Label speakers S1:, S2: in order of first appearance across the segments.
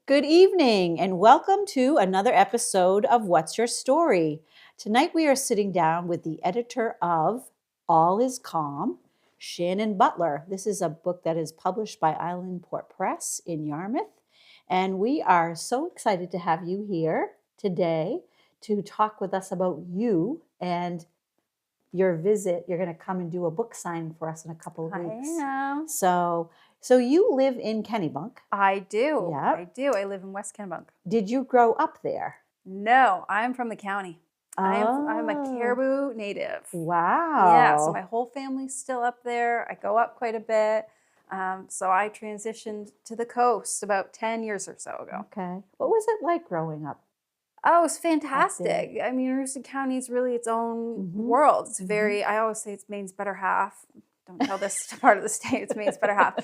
S1: Good evening, and welcome to another episode of What's Your Story? Tonight we are sitting down with the editor of All Is Calm, Shannon Butler. This is a book that is published by Islandport Press in Yarmouth, and we are so excited to have you here today to talk with us about you and your visit. You're going to come and do a book signing for us in a couple of weeks.
S2: I am.
S1: So you live in Kennebunk.
S2: I do.
S1: Yep.
S2: I do. I live in West Kennebunk.
S1: Did you grow up there?
S2: No, I'm from the county. I'm a
S1: Oh,
S2: Caribou native.
S1: wow.
S2: Yeah, so my whole family's still up there. I go up quite a bit. So I transitioned to the coast about 10 years or so ago.
S1: Okay. What was it like growing up?
S2: Oh, it's fantastic. I mean, Aroostook County is really its own world. It's very, I always say it's Maine's better half. Don't tell this part of the state, it's Maine's better half.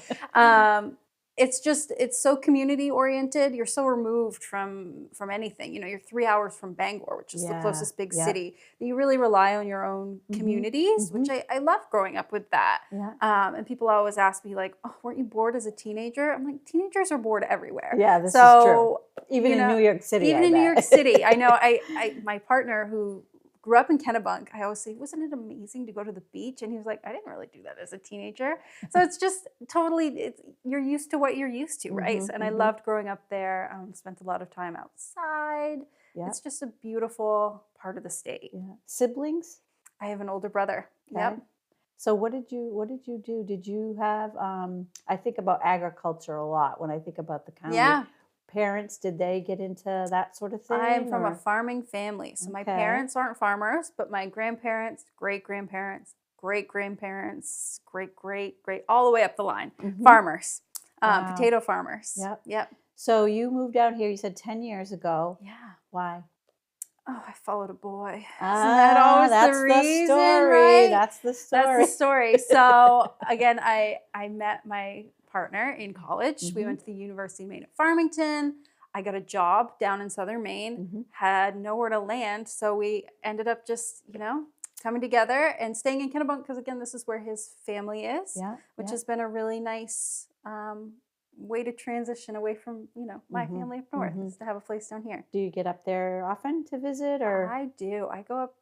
S2: It's so community oriented. You're so removed from anything. You know, you're 3 hours from Bangor, which is the closest big city. You really rely on your own communities, which I love growing up with that.
S1: Yeah.
S2: And people always ask me like, "Oh, weren't you bored as a teenager?" I'm like, teenagers are bored everywhere.
S1: Yeah, this is true. Even
S2: you know,
S1: in New York City.
S2: Even in New York City, I know. My partner who grew up in Kennebunk, I always say, wasn't it amazing to go to the beach? And he was like, I didn't really do that as a teenager. So it's just totally, you're used to what you're used to, right? And I loved growing up there. Spent a lot of time outside. Yeah. It's just a beautiful part of the state.
S1: Yeah. Siblings?
S2: I have an older brother.
S1: Okay.
S2: Yep.
S1: So what did you do? Did you have, I think about agriculture a lot when I think about the county.
S2: Yeah.
S1: Parents, did they get into that sort of thing?
S2: I'm from a farming family. So my parents aren't farmers, but my grandparents, great-grandparents, great-grandparents, great, all the way up the line, farmers, potato farmers. Yep.
S1: So you moved down here, you said 10 years ago.
S2: Yeah.
S1: Why?
S2: Oh, I followed a boy.
S1: That always that's the reason, story. Right? That's the story.
S2: That's the story. So again, I met my partner in college. We went to the University of Maine at Farmington. I got a job down in southern Maine, had nowhere to land. So we ended up just, coming together and staying in Kennebunk because, again, this is where his family is, which has been a really nice way to transition away from, my family up north, is to have a place down here.
S1: Do you get up there often to visit? Or
S2: I do. I go up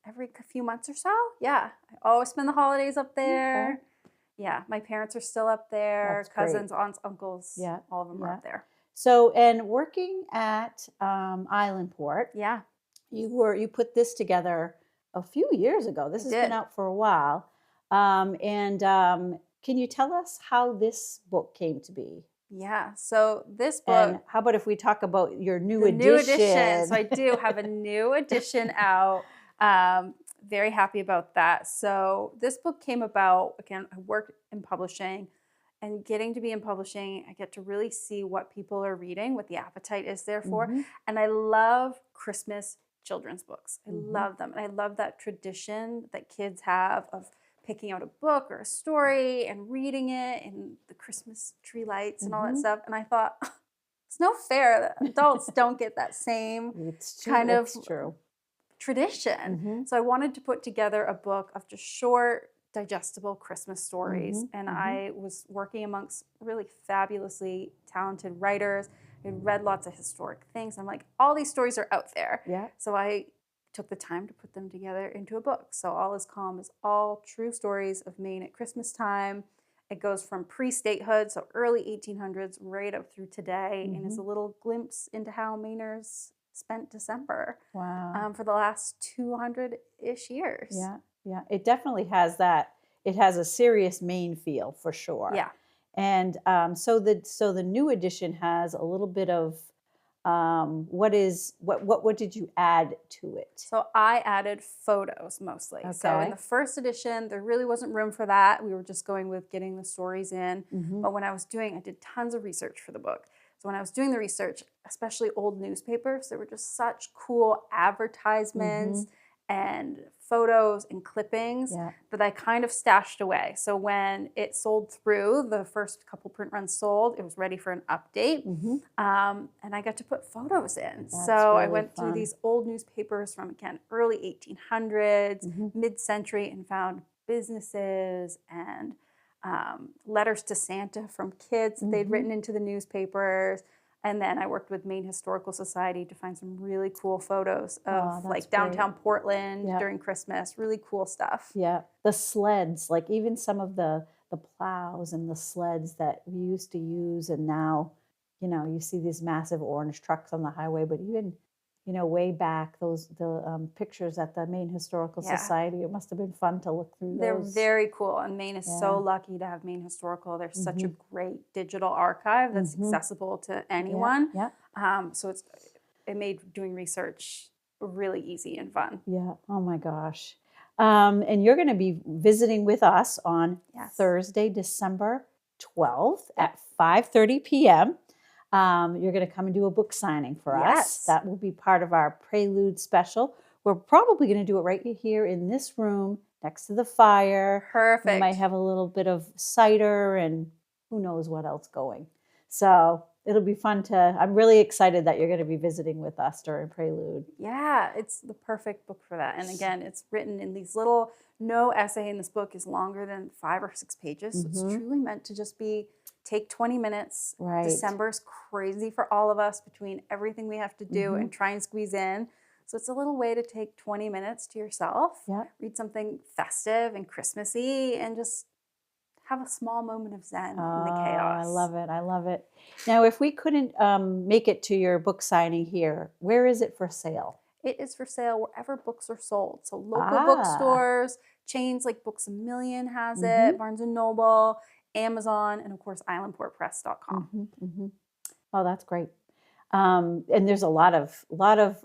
S2: every few months or so. Yeah. I always spend the holidays up there. Okay. Yeah, my parents are still up there. That's cousins, great. Aunts, uncles, all of them are up there.
S1: So, and working at Islandport, you put this together a few years ago. This has been out for a while. Can you tell us how this book came to be?
S2: Yeah, so this book.
S1: And how about if we talk about your new edition?
S2: So I do have a new edition out. Very happy about that. So this book came about, again, I work in publishing, and getting to be in publishing, I get to really see what people are reading, what the appetite is there for. And I love Christmas children's books. I love them. And I love that tradition that kids have of picking out a book or a story and reading it and the Christmas tree lights and all that stuff. And I thought, it's no fair that adults don't get that same kind of tradition. So I wanted to put together a book of just short, digestible Christmas stories. And I was working amongst really fabulously talented writers. I had read lots of historic things. I'm like, all these stories are out there. Yeah. So I took the time to put them together into a book. So All Is Calm is all true stories of Maine at Christmas time. It goes from pre-statehood, so early 1800s, right up through today, and is a little glimpse into how Mainers spent December for the last 200-ish years.
S1: Yeah, it definitely has that. It has a serious Maine feel for sure. Yeah, and so the new edition has a little bit of what did you add to it?
S2: So I added photos mostly. Okay. So in the first edition, there really wasn't room for that. We were just going with getting the stories in. But when I did tons of research for the book. So when I was doing the research, especially old newspapers, there were just such cool advertisements and photos and clippings that I kind of stashed away. So when it sold through, the first couple print runs sold, it was ready for an update. And I got to put photos in.
S1: That's
S2: so
S1: really
S2: I went
S1: fun.
S2: through these old newspapers from, again, early 1800s, mid-century, and found businesses and letters to Santa from kids that they'd written into the newspapers. And then I worked with Maine Historical Society to find some really cool photos of like downtown Portland during Christmas. Really cool stuff.
S1: Yeah, the sleds, like even some of the plows and the sleds that we used to use, and now, you see these massive orange trucks on the highway. But even, way back, the pictures at the Maine Historical Society, it must have been fun to look through those.
S2: They're very cool, and Maine is so lucky to have Maine Historical. There's such a great digital archive that's accessible to anyone. So it made doing research really easy and fun.
S1: Yeah. Oh my gosh. And you're going to be visiting with us on Thursday, December 12th at 5:30 p.m. You're going to come and do a book signing for us. That will be part of our Prelude special. We're probably going to do it right here in this room next to the fire.
S2: Perfect.
S1: We might have a little bit of cider and who knows what else going. So it'll be fun I'm really excited that you're going to be visiting with us during Prelude.
S2: Yeah, it's the perfect book for that. And again, it's written in these little, no essay in this book is longer than 5 or 6 pages. So it's truly meant to just take 20 minutes.
S1: Right.
S2: December's crazy for all of us between everything we have to do and try and squeeze in. So it's a little way to take 20 minutes to yourself, read something festive and Christmassy, and just have a small moment of zen in the chaos.
S1: I love it. I love it. Now, if we couldn't make it to your book signing here, where is it for sale?
S2: It is for sale wherever books are sold. So local bookstores, chains like Books A Million has it, Barnes & Noble, Amazon, and of course, islandportpress.com.
S1: Oh, that's great. And there's a lot of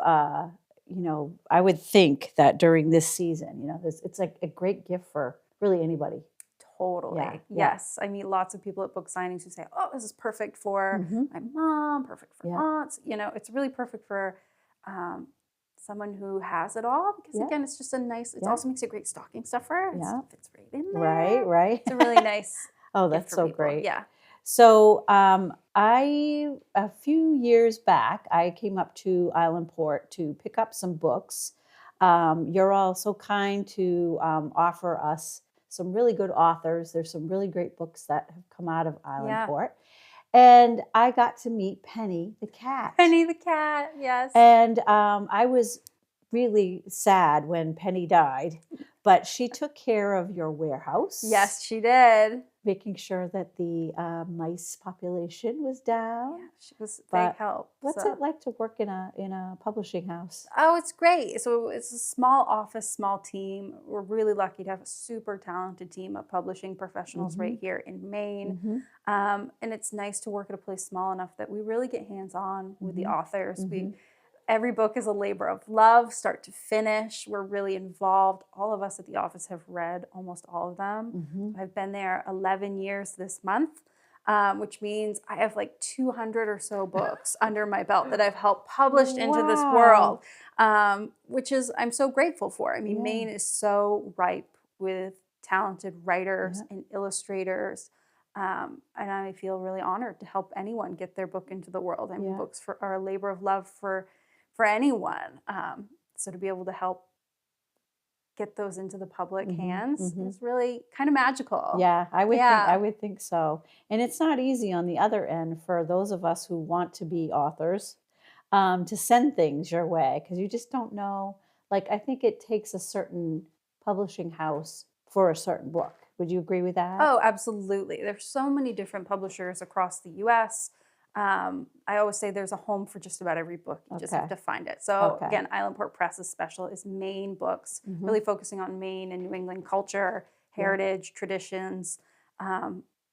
S1: I would think that during this season, it's like a great gift for really anybody.
S2: Totally. Yes. I meet lots of people at book signings who say, oh, this is perfect for my mom, perfect for aunts. It's really perfect for someone who has it all. Because again, it's just it also makes a great stocking stuffer. It fits right in there.
S1: Right.
S2: It's a really nice
S1: Oh, that's so great.
S2: Yeah.
S1: So a few years back, I came up to Islandport to pick up some books. You're all so kind to offer us some really good authors. There's some really great books that have come out of Islandport. And I got to meet Penny the cat.
S2: Penny the cat, yes.
S1: And I was really sad when Penny died, but she took care of your warehouse.
S2: Yes, she did.
S1: Making sure that the mice population was down.
S2: Yeah, she was big help.
S1: What's it like to work in a publishing house?
S2: Oh, it's great. So it's a small office, small team. We're really lucky to have a super talented team of publishing professionals right here in Maine. And it's nice to work at a place small enough that we really get hands-on with the authors. Every book is a labor of love, start to finish. We're really involved. All of us at the office have read almost all of them. I've been there 11 years this month, which means I have like 200 or so books under my belt that I've helped published into this world, which I'm so grateful for. I mean, Maine is so ripe with talented writers and illustrators. And I feel really honored to help anyone get their book into the world. I mean, books are a labor of love for anyone. So to be able to help get those into the public hands is really kind of magical.
S1: Yeah, I would think so. And it's not easy on the other end for those of us who want to be authors to send things your way, because you just don't know. Like, I think it takes a certain publishing house for a certain book. Would you agree with that?
S2: Oh, absolutely. There's so many different publishers across the U.S. I always say there's a home for just about every book. You just have to find it. So again, Islandport Press's special is Maine books, really focusing on Maine and New England culture, heritage, traditions.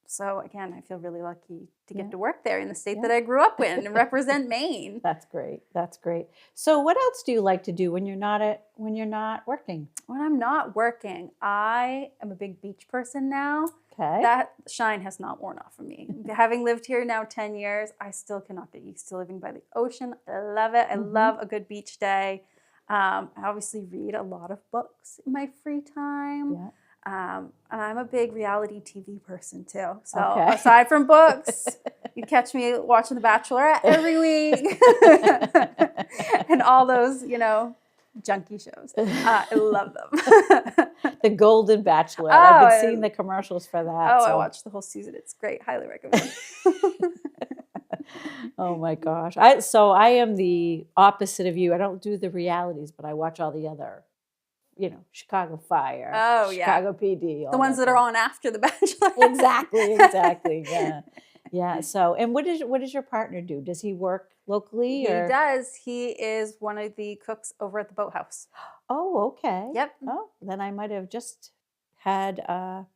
S2: So again, I feel really lucky to get to work there in the state that I grew up in and represent Maine.
S1: That's great. That's great. So what else do you like to do when you're not working?
S2: When I'm not working, I am a big beach person now.
S1: Okay.
S2: That shine has not worn off of me. Having lived here now 10 years, I still cannot get used to living by the ocean. I love it. I love a good beach day. I obviously read a lot of books in my free time.
S1: Yeah.
S2: And I'm a big reality TV person too. So aside from books, you catch me watching The Bachelorette every week and all those, junkie shows. I love them.
S1: The Golden Bachelor. I've been seeing the commercials for that.
S2: I watched the whole season. It's great. Highly recommend.
S1: Oh my gosh. I am the opposite of you. I don't do the realities, but I watch all the other, Chicago Fire, Chicago PD.
S2: The ones that are on after The Bachelor.
S1: Exactly. Yeah. Yeah. So, and what does your partner do? Does he work locally?
S2: He does. He is one of the cooks over at the Boathouse.
S1: Oh, okay.
S2: Yep.
S1: Oh, then I might have just had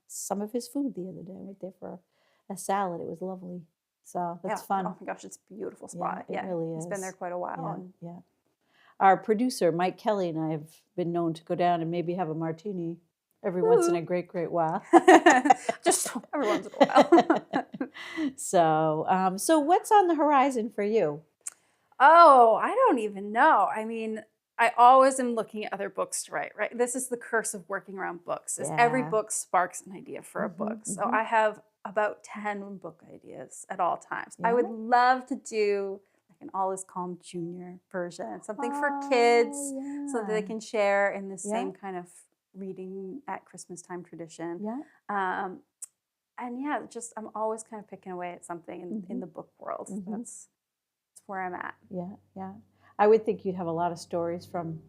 S1: some of his food the other day. I went there for a salad. It was lovely. So that's fun.
S2: Oh my gosh, it's a beautiful spot.
S1: Yeah, it really is.
S2: He's been there quite a while.
S1: Yeah. Our producer, Mike Kelly, and I have been known to go down and maybe have a martini every once in a great while.
S2: Just every once in a while.
S1: So what's on the horizon for you?
S2: Oh, I don't even know. I mean, I always am looking at other books to write, right? This is the curse of working around books, is every book sparks an idea for a book. So I have about 10 book ideas at all times. I would love to do like an All Is Calm Junior version, something for kids so that they can share in the same kind of reading at Christmas time tradition. And just I'm always kind of picking away at something in the book world. That's where I'm at.
S1: Yeah. I would think you'd have a lot of stories from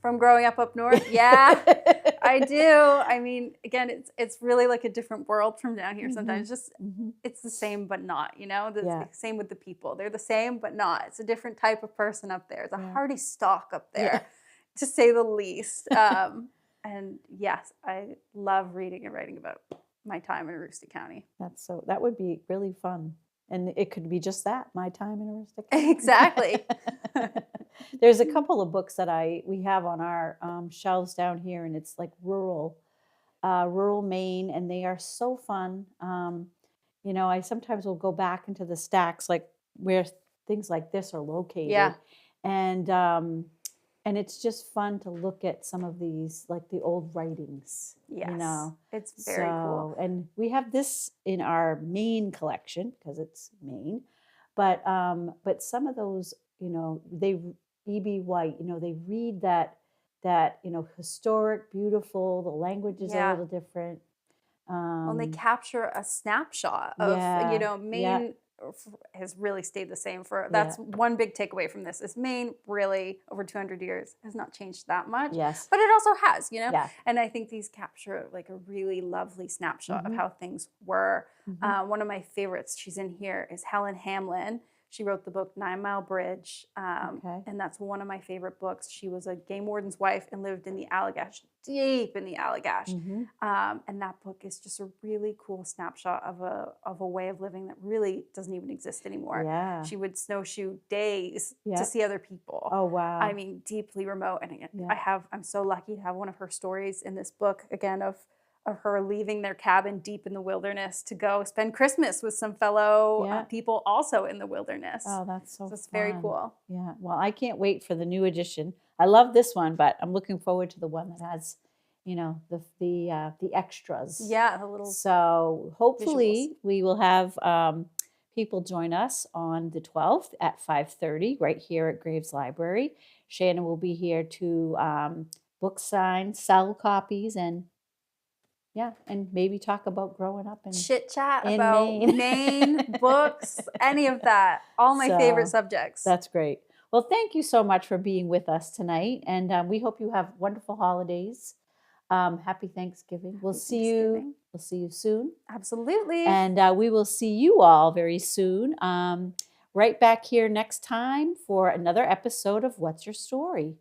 S2: growing up north. Yeah, I do. I mean, again, it's really like a different world from down here. Sometimes just it's the same but not. The same with the people. They're the same but not. It's a different type of person up there. It's a hardy stock up there, to say the least. And yes, I love reading and writing about my time in Aroostook County.
S1: That would be really fun. And it could be just that, my time in Aroostook County.
S2: Exactly.
S1: There's a couple of books that we have on our shelves down here, and it's like rural Maine, and they are so fun. I sometimes will go back into the stacks, like where things like this are located.
S2: Yeah.
S1: And it's just fun to look at some of these, like the old writings.
S2: Yes, it's very cool.
S1: And we have this in our Maine collection because it's Maine, but some of those, E.B. White, they read that historic, beautiful. The language is a little different.
S2: When they capture a snapshot of Maine. Has really stayed the same that's one big takeaway from this is Maine really over 200 years has not changed that much.
S1: Yes.
S2: But it also has, and I think these capture like a really lovely snapshot of how things were. One of my favorites, she's in here, is Helen Hamlin. She wrote the book 9 Mile Bridge, and that's one of my favorite books. She was a game warden's wife and lived in the Allagash, deep in the Allagash. And that book is just a really cool snapshot of a way of living that really doesn't even exist anymore.
S1: Yeah.
S2: She would snowshoe days to see other people.
S1: Oh, wow.
S2: I mean, deeply remote. And again, I'm so lucky to have one of her stories in this book, again, of her leaving their cabin deep in the wilderness to go spend Christmas with some fellow people also in the wilderness.
S1: Oh, that's so
S2: it's
S1: fun.
S2: Very cool.
S1: Yeah. Well, I can't wait for the new edition. I love this one, but I'm looking forward to the one that has, the extras.
S2: Yeah, the little.
S1: So hopefully
S2: visuals.
S1: We will have people join us on the 12th at 5:30 right here at Graves Library. Shannon will be here to book sign, sell copies, and maybe talk about growing up and
S2: chit chat about Maine books, any of that. All my favorite subjects.
S1: That's great. Well, thank you so much for being with us tonight, and we hope you have wonderful holidays. Happy Thanksgiving. We'll see you soon.
S2: Absolutely.
S1: And we will see you all very soon. Right back here next time for another episode of What's Your Story?